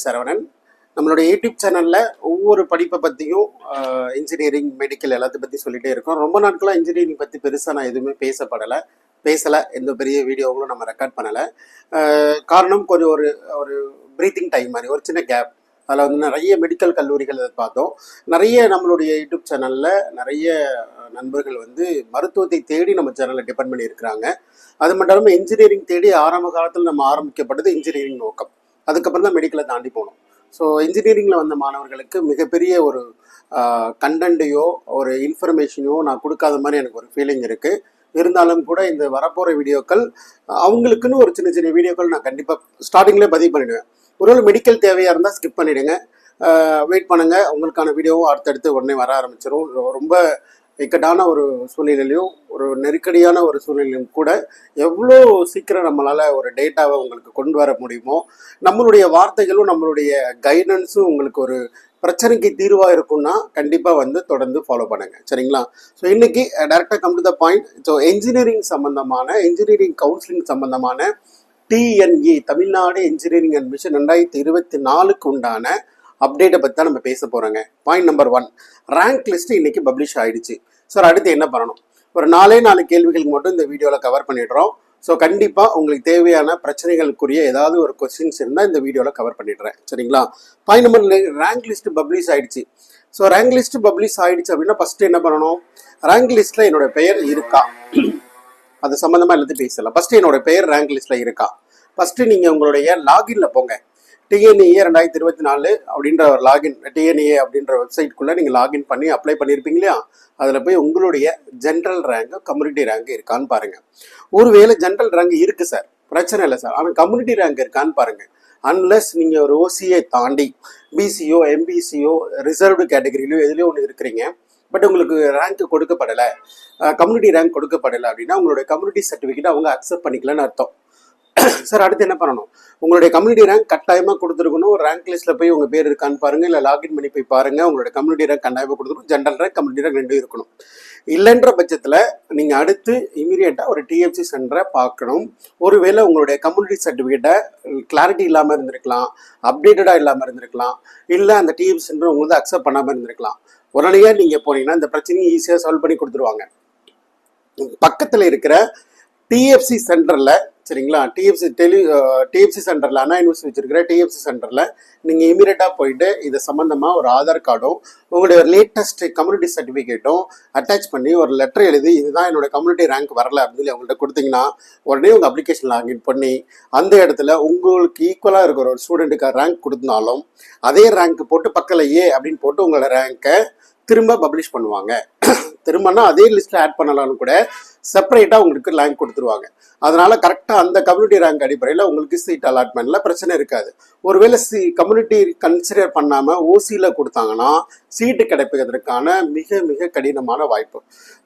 உங்கள் சரவணன். நம்மளுடைய யூடியூப் சேனலில் ஒவ்வொரு படிப்பை பற்றியும் இன்ஜினியரிங் மெடிக்கல் எல்லாத்தையும் பற்றி சொல்லிகிட்டே இருக்கோம். ரொம்ப நாட்களாக இன்ஜினியரிங் பற்றி பெருசாக நான் எதுவுமே பேசலை, எந்த பெரிய வீடியோவும் நம்ம ரெக்கார்ட் பண்ணலை. காரணம் கொஞ்சம் ஒரு ஒரு ப்ரீத்திங் டைம் மாதிரி ஒரு சின்ன கேப். அதில் வந்து நிறைய மெடிக்கல் கல்லூரிகள் பார்த்தோம். நிறைய நம்மளுடைய யூடியூப் சேனலில் நிறைய நண்பர்கள் வந்து மருத்துவத்தை தேடி நம்ம சேனலில் டிபெண்ட் பண்ணியிருக்கிறாங்க. அது மட்டும் இல்லாமல் இன்ஜினியரிங் தேடி ஆரம்ப காலத்தில் நம்ம ஆரம்பிக்கப்பட்டது இன்ஜினியரிங் நோக்கம். அதுக்கப்புறம் தான் மெடிக்கலை தாண்டி போனோம். ஸோ இன்ஜினியரிங்கில் வந்த மாணவர்களுக்கு மிகப்பெரிய ஒரு கண்டென்ட்டையோ ஒரு இன்ஃபர்மேஷனையோ நான் கொடுக்காத மாதிரி எனக்கு ஒரு ஃபீலிங் இருக்குது. இருந்தாலும் கூட இந்த வரப்போகிற வீடியோக்கள் அவங்களுக்குன்னு ஒரு சின்ன சின்ன வீடியோக்கள் நான் கண்டிப்பாக ஸ்டார்டிங்லேயே பதிவு பண்ணிவிடுவேன். ஒருவேளை மெடிக்கல் தேவையாக இருந்தால் ஸ்கிப் பண்ணிவிடுங்க, வெயிட் பண்ணுங்கள். உங்களுக்கான வீடியோவும் அடுத்தடுத்து உடனே வர ஆரம்பிச்சிடும். ரொம்ப இக்கட்டான ஒரு சூழ்நிலையிலையும் ஒரு நெருக்கடியான ஒரு சூழ்நிலையும் கூட எவ்வளோ சீக்கிரம் நம்மளால் ஒரு டேட்டாவை உங்களுக்கு கொண்டு வர முடியுமோ, நம்மளுடைய வார்த்தைகளும் நம்மளுடைய கைடன்ஸும் உங்களுக்கு ஒரு பிரச்சனைக்கு தீர்வாக இருக்கும்னா கண்டிப்பாக வந்து தொடர்ந்து ஃபாலோ பண்ணுங்கள், சரிங்களா? ஸோ இன்றைக்கி டேரெக்டாக come to the point. So engineering சம்மந்தமான இன்ஜினியரிங் கவுன்சிலிங் சம்மந்தமான TNE தமிழ்நாடு இன்ஜினியரிங் அட்மிஷன் 2024க்கு உண்டான அப்டேட்டை பற்றி தான் நம்ம பேச போகிறோங்க. பாயிண்ட் நம்பர் 1, ரேங்க் லிஸ்ட்டு இன்றைக்கி பப்ளிஷ் ஆகிடுச்சு. சார் அடுத்து என்ன பண்ணணும்? ஒரு 4 கேள்விகளுக்கு மட்டும் இந்த வீடியோவில் கவர் பண்ணிடுறோம். ஸோ கண்டிப்பாக உங்களுக்கு தேவையான பிரச்சனைகளுக்குரிய ஏதாவது ஒரு கொஸ்டின்ஸ் இருந்தால் இந்த வீடியோவில் கவர் பண்ணிடுறேன், சரிங்களா? Point number, rank list publish ஆகிடுச்சு. ஸோ ரேங்க் லிஸ்ட்டு பப்ளிஷ் ஆகிடுச்சு அப்படின்னா ஃபஸ்ட்டு என்ன பண்ணணும்? ரேங்க் லிஸ்ட்டில் என்னோட பெயர் இருக்கா, அது சம்மந்தமாக எல்லாத்தையும் பேசலாம். ஃபஸ்ட்டு என்னோட பெயர் ரேங்க் லிஸ்ட்டில் இருக்கா? ஃபஸ்ட்டு நீங்கள் உங்களுடைய லாகின்ல போங்க. TNE 2024 அப்படின்ற ஒரு லாகின், TNE அப்படின்ற வெப்சைட்குள்ளே நீங்கள் லாகின் பண்ணி அப்ளை பண்ணியிருப்பீங்க இல்லையா? அதில் போய் உங்களுடைய ஜென்ரல் ரேங்கு கம்யூனிட்டி ரேங்க் இருக்கான்னு பாருங்கள். ஒருவேளை ஜென்ரல் ரேங்க் இருக்குது சார், பிரச்சனை இல்லை சார், ஆனால் கம்யூனிட்டி ரேங்க் இருக்கான்னு பாருங்கள். அன்லெஸ் நீங்கள் ஒரு OCA தாண்டி BCO MBCO ரிசர்வ்டு கேட்டகரியிலையோ எதுலேயோ ஒன்று இருக்கிறீங்க, பட் உங்களுக்கு ரேங்க் கொடுக்கப்படலை, கம்யூனிட்டி ரேங்க் கொடுக்கப்படலை அப்படின்னா உங்களுடைய கம்யூனிட்டி சர்டிஃபிகேட் அவங்க அக்செப்ட் பண்ணிக்கலன்னு அர்த்தம். சார் அடுத்து என்ன பண்ணணும்? உங்களுடைய கம்யூனிட்டி ரேங்க் கட்டாயமாக கொடுத்துருக்கணும். ரேங்க் லிஸ்ட்டில் போய் உங்கள் பேர் இருக்கான்னு பாருங்கள், இல்லை லாகின் பண்ணி போய் பாருங்கள். உங்களுடைய கம்யூனிட்டி ரேங்க் கட்டாயமாக கொடுத்துருக்கணும். ஜென்ரல் ரேங்க் கம்யூனிட்டி ரேங்க் ரெண்டும் இருக்கணும். இல்லைன்ற பட்சத்தில் நீங்கள் அடுத்து இமீடியட்டாக ஒரு TFC சென்டரை பார்க்கணும். ஒருவேளை உங்களுடைய கம்யூனிட்டி சர்டிஃபிகேட்டை கிளாரிட்டி இல்லாமல் இருந்திருக்கலாம், அப்டேட்டடாக இல்லாமல் இருந்திருக்கலாம், இல்லை அந்த TFC சென்டர் உங்களுக்கு அக்செப்ட் பண்ணாமல் இருந்திருக்கலாம். உடனடியாக நீங்கள் போனீங்கன்னா இந்த பிரச்சனையை ஈஸியாக சால்வ் பண்ணி கொடுத்துருவாங்க. பக்கத்தில் இருக்கிற TFC சென்டரில், சரிங்களா, TFC சென்டரில் அண்ணா யூனிவர்சிட்டி வச்சிருக்கிற TFC சென்டரில் நீங்கள் இமீடியட்டாக போயிட்டு இது சம்மந்தமாக ஒரு ஆதார் கார்டும் உங்களுடைய லேட்டஸ்ட் கம்யூனிட்டி சர்டிஃபிகேட்டும் அட்டாச் பண்ணி ஒரு லெட்டர் எழுதி இதுதான் என்னோட கம்யூனிட்டி ரேங்க் வரல அப்படின்னு சொல்லி அவங்கள்ட்ட கொடுத்தீங்கன்னா உடனே உங்கள் அப்ளிகேஷன் லாகின் பண்ணி அந்த இடத்துல உங்களுக்கு ஈக்குவலாக இருக்கிற ஒரு ஸ்டூடெண்ட்டுக்கு ரேங்க் கொடுத்தனாலும் அதே ரேங்க் போட்டு பக்கத்தில் A அப்படின்னு போட்டு உங்களோட ரேங்கை திரும்ப பப்ளிஷ் பண்ணுவாங்க. திரும்பனா அதே லிஸ்ட்டில் ஆட் பண்ணலான்னு கூட செப்பரேட்டாக உங்களுக்கு ரேங்க் கொடுத்துருவாங்க. அதனால் கரெக்டாக அந்த கம்யூனிட்டி ரேங்க் அடிப்படையில் உங்களுக்கு சீட் அலாட்மெண்ட்டில் பிரச்சனை இருக்காது. ஒருவேளை கம்யூனிட்டி கன்சிடர் பண்ணாமல் OCயில் கொடுத்தாங்கன்னா சீட்டு கிடைப்பதற்கான மிக மிக கடினமான வாய்ப்பு.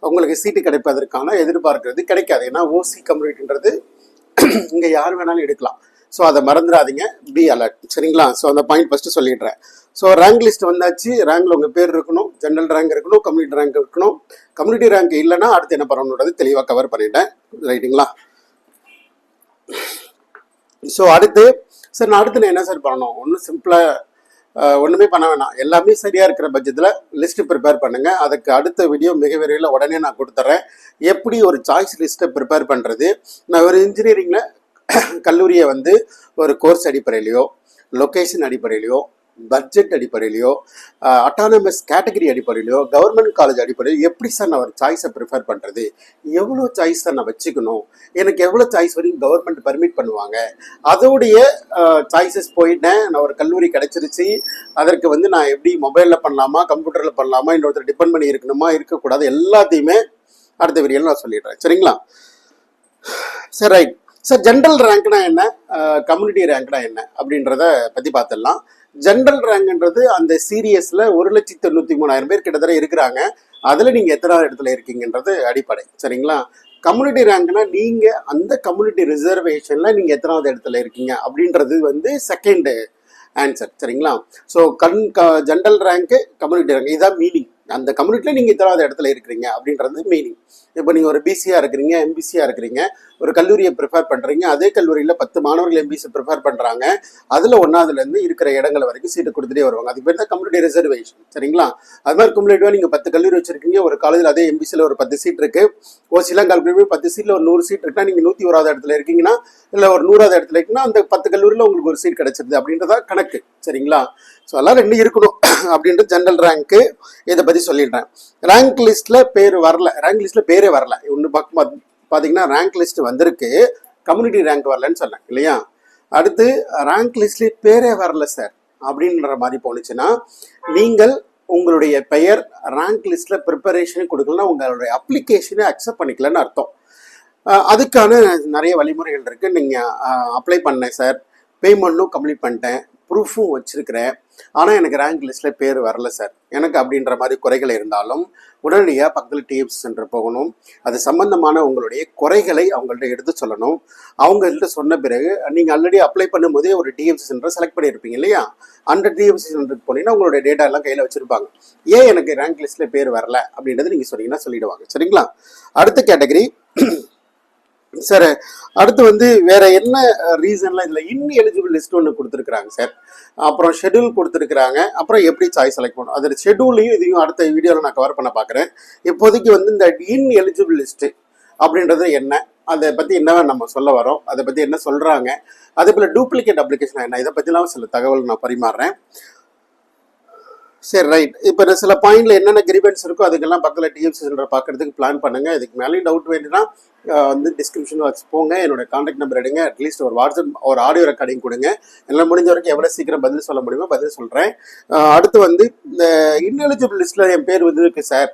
உங்களுக்கு சீட்டு கிடைப்பதற்கான எதிர்பார்க்கிறது கிடைக்காது. ஏன்னா OC கம்யூனிட்டின்றது இங்கே யார் வேணாலும் எடுக்கலாம். ஸோ அதை மறந்துடாதீங்க, பி அலர்ட், சரிங்களா? ஸோ அந்த பாயிண்ட் ஃபஸ்ட்டு சொல்லிடுறேன். ஸோ ரேங்க் லிஸ்ட் வந்தாச்சு. ரேங்கில் உங்கள் பேர் இருக்கணும், ஜென்ரல் ரேங்க் இருக்கணும், கம்யூனிட்டி ரேங்க் இருக்கணும். கம்யூனிட்டி ரேங்க் இல்லைன்னா அடுத்து என்ன பண்ணணுன்றது தெளிவாக கவர் பண்ணிட்டேன், ரைட்டுங்களா? ஸோ அடுத்து சார் நான் என்ன சார் பண்ணணும்? ஒன்றும் சிம்பிளாக ஒன்றுமே பண்ண வேணாம். எல்லாமே சரியாக இருக்கிற பட்சத்தில் லிஸ்ட்டு ப்ரிப்பேர் பண்ணுங்கள். அதுக்கு அடுத்த வீடியோ மிக விரைவில் உடனே நான் கொடுத்துட்றேன். எப்படி ஒரு சாய்ஸ் லிஸ்ட்டை ப்ரிப்பேர் பண்ணுறது. நான் ஒரு இன்ஜினியரிங்கில் கல்லூரியை வந்து ஒரு கோர்ஸ் அடிப்படையிலையோ, லொக்கேஷன் அடிப்படையிலையோ, பட்ஜெட் அடிப்படையிலையோ, அட்டானமஸ் கேட்டகரி அடிப்படையிலையோ, கவர்மெண்ட் காலேஜ் அடிப்படையிலையோ எப்படி சார் நான் ஒரு சாய்ஸை ப்ரிஃபர் பண்ணுறது? எவ்வளோ சாய்ஸ் சார் நான் வச்சுக்கணும்? எனக்கு எவ்வளோ சாய்ஸ் வரைக்கும் கவர்மெண்ட் பர்மிட் பண்ணுவாங்க? அதோடைய சாய்ஸஸ் போயிட்டேன், நான் ஒரு கல்லூரி கிடச்சிருச்சு, அதற்கு வந்து நான் எப்படி மொபைலில் பண்ணலாமா, கம்ப்யூட்டரில் பண்ணலாமா, இன்னொருத்தர் டிபெண்ட் பண்ணி இருக்கணுமா, இருக்கக்கூடாது, எல்லாத்தையுமே அடுத்த வீடியோவில் நான் சொல்லிடுறேன், சரிங்களா? சரி, ரைட். சார் ஜென்ரல் ரேங்க்னா என்ன, கம்யூனிட்டி ரேங்க்னா என்ன அப்படின்றத பற்றி பார்த்துடலாம். ஜென்ரல் ரேங்க்ன்றது அந்த சீரியஸில் 1,93,000 பேர் கிட்டத்தட்ட இருக்கிறாங்க. அதில் நீங்கள் எத்தனாவது இடத்துல இருக்கீங்கன்றது அடிப்படை, சரிங்களா? கம்யூனிட்டி ரேங்க்னா நீங்கள் அந்த கம்யூனிட்டி ரிசர்வேஷனில் நீங்கள் எத்தனாவது இடத்துல இருக்கீங்க அப்படின்றது வந்து செகண்ட் ஆன்சர், சரிங்களா? So general rank, community rank, இதுதான் மீனிங். அந்த கம்யூனிட்டியில் நீங்கள் இத்தனாவது இடத்துல இருக்கிறீங்க அப்படின்றது மீனிங். இப்போ நீங்கள் ஒரு BCயாக இருக்கிறீங்க, MBCயாக இருக்கிறீங்க, ஒரு கல்லூரியை ப்ரிஃபர் பண்ணுறீங்க, அதே கல்லூரியில் 10 மாணவர்கள் எம்பிசி ப்ரிஃபர் பண்ணுறாங்க, அதில் ஒன்றாவதுலேருந்து இருக்கிற இடங்கள் வரைக்கும் சீட்டு கொடுத்துட்டே வருவாங்க. அதுக்கு பேர் தான் கம்யூனிட்டி ரிசர்வேஷன். சரிங்களா? அது மாதிரி குமுலேட்டிவாக நீங்கள் 10 கல்லூரி வச்சுருக்கீங்க, ஒரு காலேஜில் அதே எம்பிசியில் ஒரு 10 சீட் இருக்குது, ஒரு சில கால்குலேட் 10 சீட்டில் ஒரு 100 சீட் இருக்குன்னா நீங்கள் 101வது இடத்துல இருக்கீங்கன்னா, இல்லை ஒரு 100வது இடத்துல இருக்குன்னா அந்த 10 கல்லூரியில் உங்களுக்கு ஒரு சீட் கிடைச்சிருது அப்படின்றதா கணக்கு. சரிங்களா? ஸோ அதெல்லாம் 2 இருக்கணும் அப்படின்ட்டு ஜென்ரல் ரேங்க்கு இதை பற்றி சொல்லிடுறேன். ரேங்க் லிஸ்ட்டில் பேர் வரல, ரேங்க் லிஸ்ட்டில் பேரே வரல. ஒன்று பார்த்தீங்கன்னா ரேங்க் லிஸ்ட் வந்திருக்கு, கம்யூனிட்டி ரேங்க் வரலன்னு சொன்னேன் இல்லையா? அடுத்து ரேங்க் லிஸ்ட்லேயே பேரே வரல சார் அப்படின்ற மாதிரி போணுச்சுன்னா, நீங்கள் உங்களுடைய பெயர் ரேங்க் லிஸ்ட்டில் ப்ரிப்பரேஷனே கொடுக்கலன்னா உங்களுடைய அப்ளிகேஷனை அக்செப்ட் பண்ணிக்கலன்னு அர்த்தம். அதுக்கான நிறைய வழிமுறைகள் இருக்குது. நீங்கள் அப்ளை பண்ணேன் சார், பேமெண்ட்டும் கம்ப்ளீட் பண்ணிட்டேன், ப்ரூஃபும் வச்சுருக்கிறேன், ஆனால் எனக்கு ரேங்க் லிஸ்ட்டில் பேர் வரல சார் எனக்கு அப்படின்ற மாதிரி குறைகள் இருந்தாலும் உடனடியாக பக்கத்தில் டிஎஃப்சி சென்டர் போகணும். அது சம்பந்தமான உங்களுடைய குறைகளை அவங்கள்ட்ட எடுத்து சொல்லணும். அவங்கள்ட்ட சொன்ன பிறகு நீங்கள் ஆல்ரெடி அப்ளை பண்ணும்போதே ஒரு டிஎஃப்சி சென்டரை செலக்ட் பண்ணியிருப்பீங்க இல்லையா? அந்த டிஎஃப்சி சென்டருக்கு போனீங்கன்னா உங்களுடைய டேட்டா எல்லாம் கையில் வச்சுருப்பாங்க. ஏன் எனக்கு ரேங்க் லிஸ்ட்டில் பேர் வரல அப்படின்றது நீங்கள் சொன்னீங்கன்னா சொல்லிடுவாங்க. சரிங்களா? அடுத்த கேட்டகரி சார், அடுத்து வேற என்ன ரீசன்ல இதுல இன்எலிஜிபிள் லிஸ்ட் ஒன்று கொடுத்துருக்காங்க சார், அப்புறம் ஷெட்யூல் கொடுத்துருக்காங்க, அப்புறம் எப்படி சாய்ஸ் செலக்ட் பண்ணணும், அதில் ஷெட்யூலையும் இதையும் அடுத்த வீடியோவில் நான் கவர் பண்ண பார்க்குறேன். இப்போதைக்கு இந்த இன்எலிஜிபிள் லிஸ்ட்டு அப்படின்றது என்ன, அதை பற்றி என்ன நம்ம சொல்ல வரோம், அதை பற்றி என்ன சொல்கிறாங்க, அதே போல் டூப்ளிகேட் அப்ளிகேஷன் என்ன, இதை பற்றிலாம் சில தகவல் நான் பரிமாறுறேன். சரி, ரைட். இப்போ சில பாயிண்ட்ல என்னென்ன கிரிவன்ஸ் இருக்கோ அதுக்கெல்லாம் பக்கத்தில் டிஎஃப்சி சென்டர் பார்க்கறதுக்கு பிளான் பண்ணுங்க. இதுக்கு மேலேயும் டவுட் வேணும்னா டிஸ்கிரிப்ஷனில் வச்சு போங்க, என்னோட கான்டாக்ட் நம்பர் எடுங்க, அட்லீஸ்ட் ஒரு வாட்ஸ்அப் ஒரு ஆடியோ ரெக்கார்டிங் கொடுங்க. எல்லாம் முடிஞ்ச வரைக்கும் எவ்வளோ சீக்கிரம் பதில் சொல்ல முடியுமோ பதில் சொல்கிறேன். அடுத்து இந்த இன்எலிஜிபிள் லிஸ்ட்டில் என் பேர் வந்திருக்கு சார்,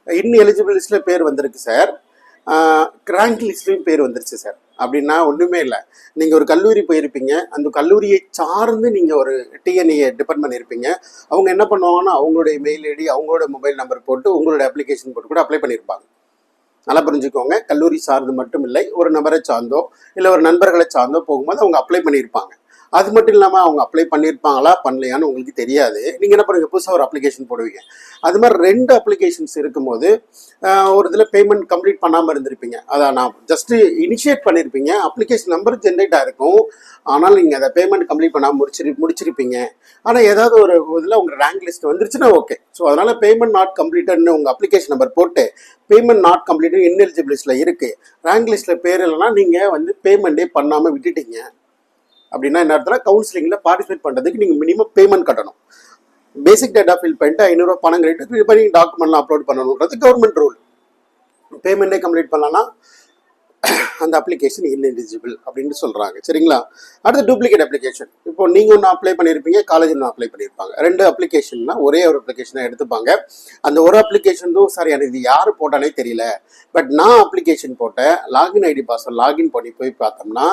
இன்எலிஜிபிள் லிஸ்ட்டில் பேர் வந்திருக்கு சார், ரேங்க் லிஸ்ட்லையும் பேர் வந்துருச்சு சார் அப்படின்னா ஒன்றுமே இல்லை. நீங்கள் ஒரு கல்லூரி போயிருப்பீங்க, அந்த கல்லூரியை சார்ந்து நீங்கள் ஒரு டிஎன்ஏ டிபெண்ட் பண்ணியிருப்பீங்க. அவங்க என்ன பண்ணுவாங்கன்னா அவங்களுடைய மெயில் ஐடி அவங்களோட மொபைல் நம்பர் போட்டு உங்களோட அப்ளிகேஷன் போட்டு கூட அப்ளை பண்ணியிருப்பாங்க. நல்லா புரிஞ்சுக்கோங்க, கல்லூரி சார்ந்து மட்டும் இல்லை, ஒரு நபரை சார்ந்தோ இல்லை ஒரு நண்பர்களை சார்ந்தோ போகும்போது அவங்க அப்ளை பண்ணியிருப்பாங்க. அது மட்டும் இல்லாமல் அவங்க அப்ளை பண்ணியிருப்பாங்களா பண்ணலையான்னு உங்களுக்கு தெரியாது. நீங்கள் என்ன பண்ணுவீங்க, புதுசாக ஒரு அப்ளிகேஷன் போடுவீங்க. அது மாதிரி 2 அப்ளிகேஷன்ஸ் இருக்கும்போது ஒரு இதில் பேமெண்ட் கம்ப்ளீட் பண்ணாமல் இருந்திருப்பீங்க, அதான் நான் ஜஸ்ட்டு இனிஷியேட் பண்ணியிருப்பீங்க, அப்ளிகேஷன் நம்பர் ஜென்ரேட் ஆகிருக்கும், ஆனால் நீங்கள் அதை பேமெண்ட் கம்ப்ளீட் பண்ணாமல் முடிச்சிருப்பீங்க. ஆனால் ஏதாவது ஒரு இதில் உங்கள் ரேங்க் லிஸ்ட் வந்துருச்சுன்னா ஓகே. ஸோ அதனால் பேமெண்ட் நாட் கம்ப்ளீட்டட்னு உங்கள் அப்ளிகேஷன் நம்பர் போட்டு பேமெண்ட் நாட் கம்ப்ளீட்டட் இன்எலிஜிபிள் லிஸ்ட்டில் இருக்குது, ரேங்க் லிஸ்ட்டில் பேர் இல்லைன்னா நீங்கள் பேமெண்ட்டே பண்ணாமல் விட்டுட்டீங்க அப்படின்னா என்ன அர்த்தம்னா கவுன்சிலிங்கில் பார்ட்டிசிபேட் பண்ணுறதுக்கு நீங்கள் மினிமம் பேமெண்ட் கட்டணும். பேசிக் டேட்டா ஃபில் பண்ணிட்டு 500 ரூபா பணம் கட்டிட்டு இப்போ நீங்கள் டாக்குமெண்ட்லாம் அப்லோட் பண்ணணுன்றது கவர்மெண்ட் ரூல். பேமெண்ட்டே கம்ப்ளீட் பண்ணலான்னா அந்த அப்ளிகேஷன் இன்எலிஜிபிள் அப்படின்னு சொல்கிறாங்க. சரிங்களா? அடுத்து டூப்ளிகேட் அப்ளிகேஷன். இப்போ நீங்கள் ஒன்று அப்ளை பண்ணியிருப்பீங்க, காலேஜ் ஒன்று அப்ளை பண்ணியிருப்பாங்க, 2 அப்ளிகேஷன்னா ஒரே ஒரு அப்ளிகேஷனை எடுத்துப்பாங்க. அந்த ஒரு அப்ளிகேஷனும் சார் எனக்கு இது யார் போட்டானே தெரியல, பட் நான் அப்ளிகேஷன் போட்டேன், லாகின் ஐடி பாஸ்வேர்ட் லாகின் பண்ணி போய் பார்த்தோம்னா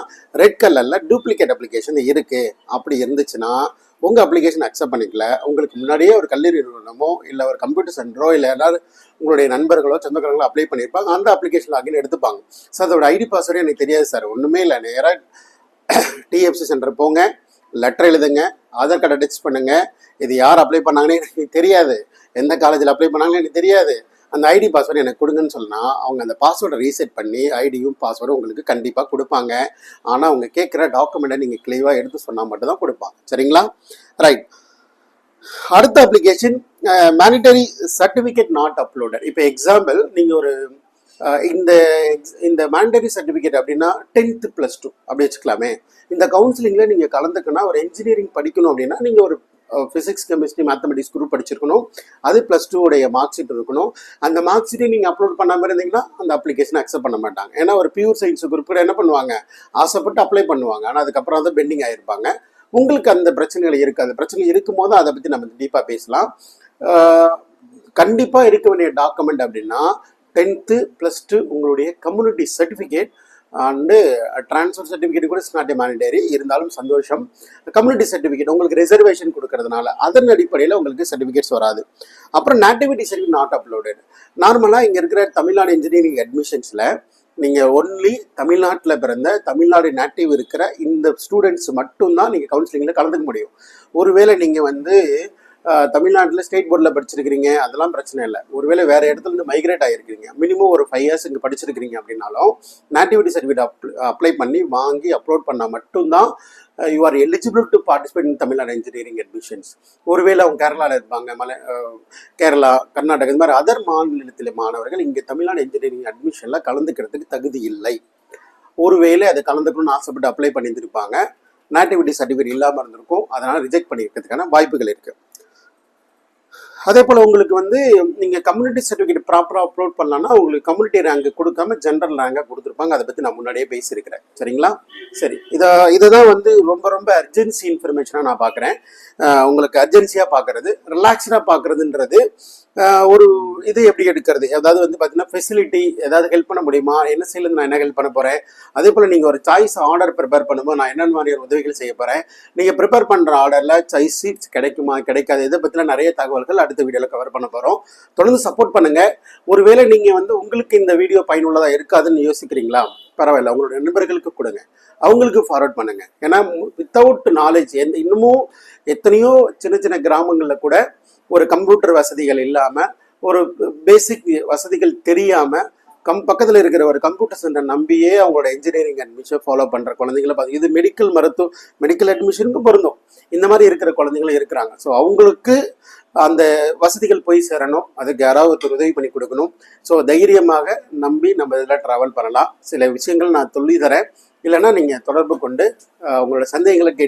ரெட் கலரில் டூப்ளிகேட் அப்ளிகேஷன் இருக்குது. அப்படி இருந்துச்சுன்னா உங்கள் அப்ளிகேஷன் அக்செப்ட் பண்ணிக்கல, உங்களுக்கு முன்னாடியே ஒரு கல்லூரி நிறுவனமோ இல்லை ஒரு கம்ப்யூட்டர் சென்டரோ இல்லை யாராவது உங்களுடைய நண்பர்களோ சொந்தக்காரங்களோ அப்ளை பண்ணியிருப்பாங்க, அந்த அப்ளிகேஷன் லாகின் எடுத்துப்பாங்க. சார் அதோட ஐடி பாஸ்வேர்டு எனக்கு தெரியாது சார், ஒன்றுமே இல்லை, நேராக டிஎஃப்சி சென்டர் போங்க, லெட்டர் எழுதுங்க, ஆதார் கார்டை டச் பண்ணுங்க, இது யார் அப்ளை பண்ணாங்கன்னு எனக்கு தெரியாது, எந்த காலேஜில் அப்ளை பண்ணாங்கன்னு எனக்கு தெரியாது, அந்த ஐடி பாஸ்வேர்டு எனக்கு கொடுங்கன்னு சொன்னால் அவங்க அந்த பாஸ்வேர்டை ரீசெட் பண்ணி ஐடியும் பாஸ்வேர்டும் உங்களுக்கு கண்டிப்பாக கொடுப்பாங்க. ஆனால் அவங்க கேட்குற டாக்குமெண்ட்டை நீங்கள் கிளியராக எடுத்து சொன்னால் மட்டும் தான் கொடுப்பாங்க. சரிங்களா? ரைட். அடுத்த application monetary certificate not uploaded. இப்போ எக்ஸாம்பிள் நீங்கள் ஒரு இந்த மேண்டரி சர்டிஃபிகேட் அப்படின்னா 10th + 2 அப்படி வச்சுக்கலாமே. இந்த கவுன்சிலிங்கில் நீங்கள் கலந்துக்குன்னா ஒரு இன்ஜினியரிங் படிக்கணும் அப்படின்னா நீங்கள் ஒரு ஃபிசிக்ஸ் கெமிஸ்ட்ரி மேத்தமெட்டிக்ஸ் குரூப் படிச்சிருக்கணும், அது +2 உடைய மார்க் ஷீட் இருக்கணும். அந்த மார்க் ஷீட்டை நீங்கள் அப்லோட் பண்ணாமல் இருந்தீங்கன்னா அந்த அப்ளிகேஷன் அக்செப்ட் பண்ண மாட்டாங்க. ஏன்னா ஒரு பியூர் சயின்ஸ் குரூப் கூட என்ன பண்ணுவாங்க, ஆசைப்பட்டு அப்ளை பண்ணுவாங்க, ஆனால் அதுக்கப்புறம் வந்து பெண்டிங் ஆகிருப்பாங்க. உங்களுக்கு அந்த பிரச்சனைகள் இருக்காது. பிரச்சனை இருக்கும்போது அதை பற்றி நம்ம டீப்பாக பேசலாம். கண்டிப்பாக இருக்க வேண்டிய டாக்குமெண்ட் அப்படின்னா 10th + 2 உங்களுடைய community certificate and transfer certificate கூட இட்ஸ் நாட் எ மேண்டேரி, இருந்தாலும் சந்தோஷம். கம்யூனிட்டி சர்டிஃபிகேட் உங்களுக்கு ரிசர்வேஷன் கொடுக்கறதுனால அதன் அடிப்படையில் உங்களுக்கு சர்டிஃபிகேட்ஸ் வராது. அப்புறம் நேட்டிவிட்டி சர்டிஃபிகேட் நாட் அப்லோடட். நார்மலாக இங்கே இருக்கிற தமிழ்நாடு இன்ஜினியரிங் அட்மிஷன்ஸில் நீங்கள் ஒன்லி தமிழ்நாட்டில் பிறந்த தமிழ்நாடு நேட்டிவ் இருக்கிற இந்த ஸ்டூடெண்ட்ஸ் மட்டும்தான் நீங்கள் கவுன்சிலிங்கில் கலந்துக்க முடியும். ஒருவேளை நீங்கள் தமிழ்நாட்டில் ஸ்டேட் போர்டில் படிச்சிருக்கிறீங்க, அதெல்லாம் பிரச்சனை இல்லை. ஒருவேளை வேறு இடத்துல இருந்து மைக்ரேட் ஆகிருக்கிறீங்க, மினிமம் ஒரு 5 இயர்ஸ் இங்கே படிச்சிருக்கிறீங்க அப்படின்னாலும் நேட்டிவிட்டி சர்டிஃபிகேட் அப்ளை பண்ணி வாங்கி அப்லோட் பண்ணால் மட்டும்தான் you are eligible to participate in Tamil Nadu engineering admissions. ஒருவேளை அவங்க கேரளாவில் இருப்பாங்க, கேரளா, கர்நாடகா, இது மாதிரி அதர் மாநிலத்தில் மாணவர்கள் இங்கே தமிழ்நாடு இன்ஜினியரிங் அட்மிஷனில் கலந்துக்கிறதுக்கு தகுதி இல்லை. ஒருவேளை அதை கலந்துக்கணும்னு ஆசைப்பட்டு அப்ளை பண்ணியிருந்திருப்பாங்க, நேட்டிவிட்டி சர்டிஃபிகேட் இல்லாமல் இருந்திருக்கும், அதனால் ரிஜெக்ட் பண்ணியிருக்கிறதுக்கான வாய்ப்புகள் இருக்குது. அதே போல் உங்களுக்கு வந்து நீங்கள் கம்யூனிட்டி சர்டிஃபிகேட் ப்ராப்பராக அப்லோட் பண்ணலான்னா உங்களுக்கு கம்யூனிட்டி ரேங்க் கொடுக்காம ஜென்ரல் ரேங்காக கொடுத்துருப்பாங்க. அதை பற்றி நான் முன்னாடியே பேசியிருக்கிறேன். சரிங்களா? சரி, இதை தான் வந்து ரொம்ப ரொம்ப அர்ஜென்சி இன்ஃபர்மேஷனாக நான் பார்க்குறேன். உங்களுக்கு அர்ஜென்சியாக பார்க்குறது, ரிலாக்ஸ்டாக பார்க்குறதுன்றது ஒரு இது எப்படி எடுக்கிறது, அதாவது வந்து பார்த்தீங்கன்னா ஃபெசிலிட்டி ஏதாவது ஹெல்ப் பண்ண முடியுமா, என்ன செய்யறது, நான் என்ன ஹெல்ப் பண்ண போகிறேன். அதே போல் நீங்கள் ஒரு சாய்ஸ் ஆர்டர் ப்ரிப்பேர் பண்ணும்போது நான் என்னென்ன மாதிரியான உதவிகள் செய்ய போகிறேன், நீங்கள் ப்ரிப்பேர் பண்ணுற ஆர்டரில் சாய்ஸ் சீட்ஸ் கிடைக்குமா கிடைக்காது, இதை பற்றிலாம் நிறைய தகவல்கள் அடுத்த வீடியோவில் கவர் பண்ண போகிறோம். தொடர்ந்து சப்போர்ட் பண்ணுங்கள். ஒருவேளை நீங்கள் வந்து உங்களுக்கு இந்த வீடியோ பயனுள்ளதாக இருக்காதுன்னு யோசிக்கிறீங்களா, பரவாயில்ல, உங்களோட நண்பர்களுக்கு கொடுங்க, அவங்களுக்கு ஃபார்வர்ட் பண்ணுங்க. ஏன்னா வித்தவுட் நாலேஜ் இன்னமும் எத்தனையோ சின்ன சின்ன கிராமங்களில் கூட ஒரு கம்ப்யூட்டர் வசதிகள் இல்லாமல், ஒரு பேசிக் வசதிகள் தெரியாமல் பக்கத்தில் இருக்கிற ஒரு கம்ப்யூட்டர் சென்டர் நம்பியே அவங்களோட இன்ஜினியரிங் அட்மிஷன் ஃபாலோ பண்ணுற குழந்தைங்களை பார்த்து, இது மெடிக்கல் அட்மிஷனுக்கு பொருந்தும். இந்த மாதிரி இருக்கிற குழந்தைங்களும் இருக்கிறாங்க. ஸோ அவங்களுக்கு அந்த வசதிகள் போய் சேரணும், அதுக்கு யாராவது ஒருத்தர் உதவி பண்ணி கொடுக்கணும். ஸோ தைரியமாக நம்பி நம்ம இதில் ட்ராவல் பண்ணலாம். சில விஷயங்கள் நான் சொல்லி தரேன், இல்லைன்னா நீங்கள் தொடர்பு கொண்டு உங்களோட சந்தேகங்களை கேட்டு